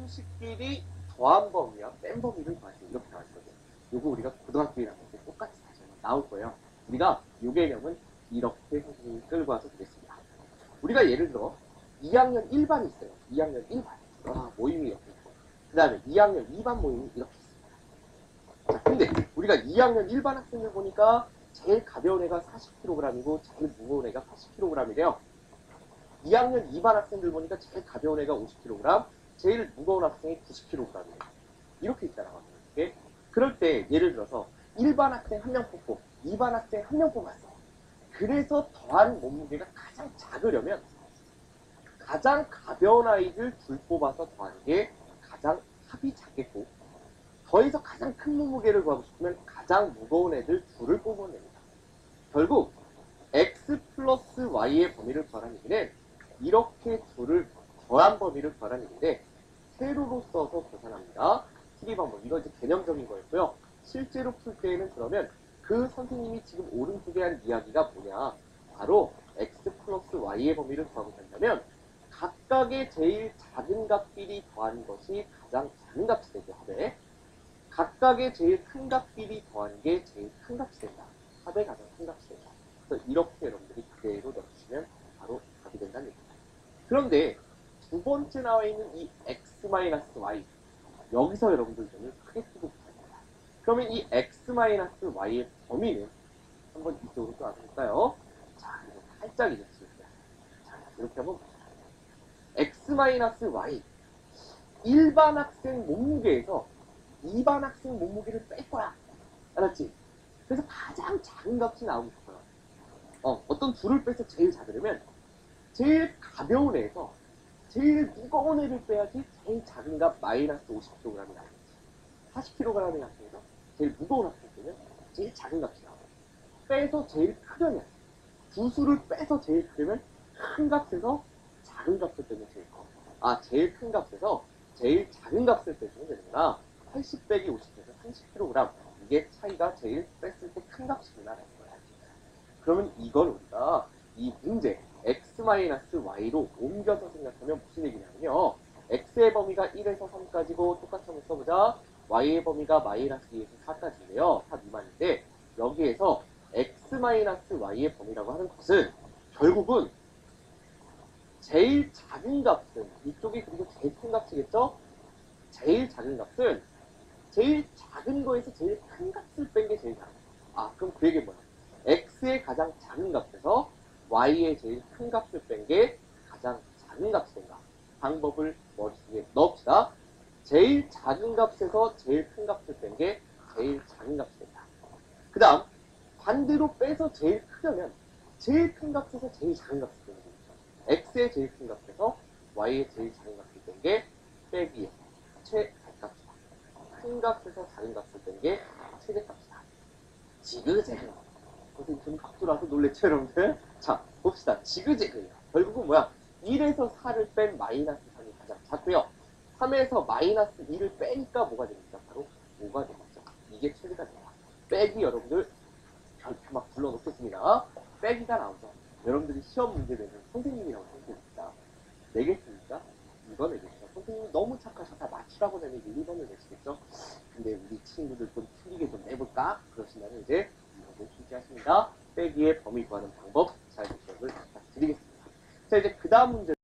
수식끼리 더한 범위와 뺀 범위를 구하시오. 이렇게 나와 있거든요. 요거 우리가 고등학교 1학년 때 똑같이 다시 한번 나올 거예요. 우리가 요 개념은 이렇게 선생님이 끌고 와서 드렸습니다. 우리가 예를 들어 2학년 1반이 있어요. 2학년 1반. 모임이 이렇게 있고. 그 다음에 2학년 2반 모임이 이렇게 있습니다. 자, 근데 우리가 2학년 1반 학생들 보니까 제일 가벼운 애가 40kg이고 제일 무거운 애가 80kg이래요. 2학년 2반 학생들 보니까 제일 가벼운 애가 50kg, 제일 무거운 학생이 90kg이에요. 이렇게 있다라고 합니다. 예? 그럴 때 예를 들어서 1반 학생 1명 뽑고 2반 학생 1명 뽑았어. 그래서 더한 몸무게가 가장 작으려면 가장 가벼운 아이들 둘 뽑아서 더하는 게 가장 합이 작겠고, 더해서 가장 큰 몸무게를 구하고 싶으면 가장 무거운 애들 둘을 뽑으면 됩니다. 결국 x 플러스 y의 범위를 구하라는 얘기는 이렇게 둘을 더한 범위를 구하라는 얘기인데 세로로 써서 계산합니다. 풀이 방법, 이거 이제 개념적인 거였고요. 실제로 풀 때에는 그러면 그 선생님이 지금 오른쪽에 한 이야기가 뭐냐, 바로 x 플러스 y의 범위를 구하고 된다면 각각의 제일 작은 값끼리 더한 것이 가장 작은 값이 되죠. 합에 각각의 제일 큰 값끼리 더하는 게 제일 큰 값이 된다. 합의 가장 큰 값이 된다. 그래서 이렇게 여러분들이 그대로 넣어주시면 바로 답이 된다는 얘기입니다. 그런데 두 번째 나와 있는 이 x-y, 여기서 여러분들 점을 크게 뜨고 붙습니다. 그러면 이 x-y의 범위는 한번 이쪽으로 또 알아볼까요? 자, 이거 살짝 이제 지울게요. 자, 이렇게 한번 x-y, 일반 학생 몸무게에서 2반 학생 몸무게를 뺄 거야. 알았지? 그래서 가장 작은 값이 나오고 싶어요. 어떤 둘을 빼서 제일 작으려면 제일 가벼운 애에서 제일 무거운 애를 빼야지 제일 작은 값 마이너스 50kg이 나오겠지. 40kg의 학생에서 제일 무거운 학생 빼면 제일 작은 값이 나와요. 빼서 제일 크려면, 두 수를 빼서 제일 크려면 큰 값에서 작은 값을 빼면 제일 커. 제일 큰 값에서 제일 작은 값을 빼주면 되는구나. 80 빼기 50에서 30kg. 이게 차이가 제일 뺐을 때 큰 값이구나라는 걸 알수 있어요. 그러면 이걸 우리가 이 문제 x-y로 옮겨서 생각하면 무슨 얘기냐면요. x의 범위가 1에서 3까지고 똑같이 한번 써보자. y의 범위가 마이너스 2에서 4까지인데요. 4 미만인데 여기에서 x-y의 범위라고 하는 것은 결국은 제일 작은 값은 이쪽이 그리고 제일 큰 값이겠죠? 제일 작은 값은 제일 작은 거에서 제일 큰 값을 뺀 게 제일 작아. 그럼 그 얘기는 뭐야? x의 가장 작은 값에서 y의 제일 큰 값을 뺀 게 가장 작은 값이 된다. 방법을 머릿속에 넣읍시다. 제일 작은 값에서 제일 큰 값을 뺀 게 제일 작은 값이 된다. 그 다음 반대로 빼서 제일 크려면 제일 큰 값에서 제일 작은 값을 빼는 거죠. x의 제일 큰 값에서 y의 제일 작은 값을 뺀 게 빼기의 최대값이다. 큰 값에서 작은 값을 뺀 게 최대값이다. 지그재그. 선생님 좀 각도라서 놀랬죠 여러분들? 자 봅시다. 지그재그예요. 결국은 뭐야? 1에서 4를 뺀 마이너스 3이 가장 작고요. 3에서 마이너스 2를 빼니까 뭐가 됩니까? 바로 5가 되겠죠. 이게 최대가 됩니다. 빼기 여러분들 별표 막 불러놓겠습니다. 빼기가 나오죠. 여러분들이 시험 문제 내면 선생님이라고 생각합니다. 내겠습니까? 2번 내겠죠. 선생님이 너무 착하셔서 맞추라고 내면 1번을 내시겠죠. 근데 우리 친구들 좀 틀리게 좀 내볼까? 그러시면 이제 2번을 출제하십니다. 빼기의 범위 구하는 방법 잘 기억을 부탁드리겠습니다. 자 이제 그 다음 문제